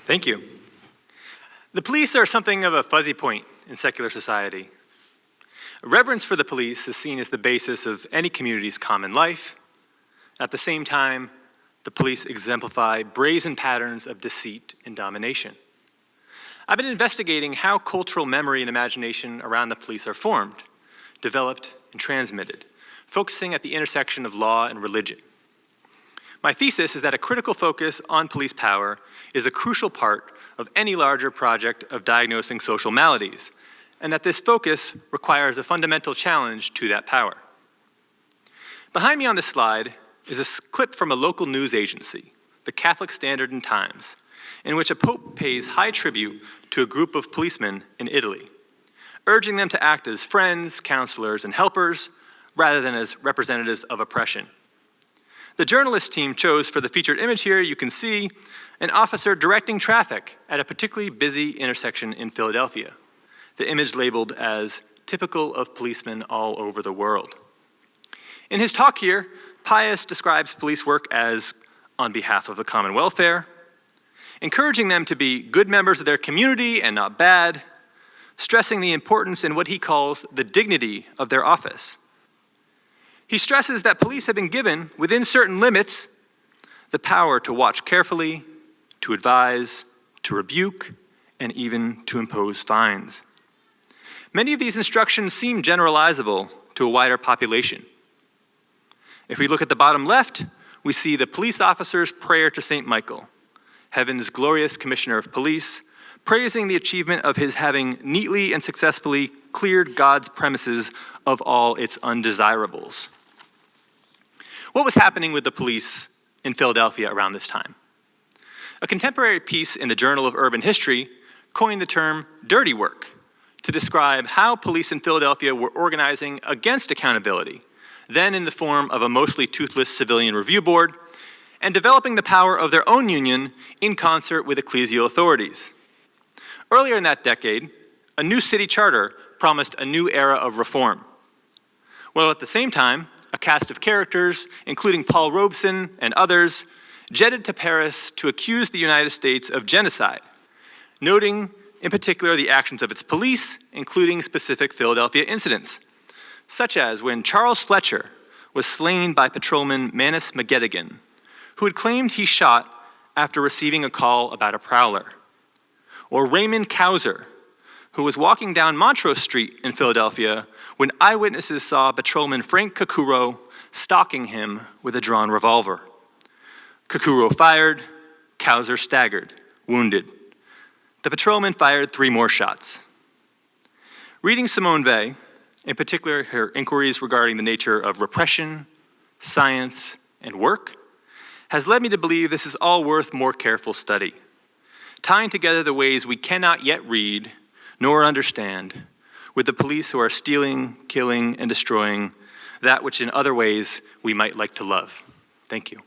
Thank you. The police are something of a fuzzy point in secular society. Reverence for the police is seen as the basis of any community's common life. At the same time, the police exemplify brazen patterns of deceit and domination. I've been investigating how cultural memory and imagination around the police are formed, developed, and transmitted, focusing at the intersection of law and religion. My thesis is that a critical focus on police power is a crucial part of any larger project of diagnosing social maladies, and that this focus requires a fundamental challenge to that power. Behind me on this slide is a clip from a local news agency, the Catholic Standard and Times, in which a pope pays high tribute to a group of policemen in Italy, urging them to act as friends, counselors, and helpers, rather than as representatives of oppression. The journalist team chose for the featured image here, you can see an officer directing traffic at a particularly busy intersection in Philadelphia. The image labeled as typical of policemen all over the world. In his talk here, Pius describes police work as on behalf of the common welfare, encouraging them to be good members of their community and not bad, stressing the importance in what he calls the dignity of their office. He stresses that police have been given, within certain limits, the power to watch carefully, to advise, to rebuke, and even to impose fines. Many of these instructions seem generalizable to a wider population. If we look at the bottom left, we see the police officer's prayer to St. Michael, heaven's glorious commissioner of police, praising the achievement of his having neatly and successfully cleared God's premises of all its undesirables. What was happening with the police in Philadelphia around this time? A contemporary piece in the Journal of Urban History coined the term dirty work to describe how police in Philadelphia were organizing against accountability, then in the form of a mostly toothless civilian review board, and developing the power of their own union in concert with ecclesial authorities. Earlier in that decade, a new city charter promised a new era of reform. While at the same time, a cast of characters, including Paul Robeson and others, jetted to Paris to accuse the United States of genocide, noting in particular the actions of its police, including specific Philadelphia incidents, such as when Charles Fletcher was slain by patrolman Manus McGettigan, who had claimed he shot after receiving a call about a prowler, or Raymond Kauser, who was walking down Montrose Street in Philadelphia when eyewitnesses saw patrolman Frank Kakuro stalking him with a drawn revolver. Kakuro fired, Kauser staggered, wounded. The patrolman fired 3 more shots. Reading Simone Weil, in particular her inquiries regarding the nature of repression, science, and work, has led me to believe this is all worth more careful study, tying together the ways we cannot yet read nor understand with the police who are stealing, killing, and destroying that which in other ways we might like to love. Thank you.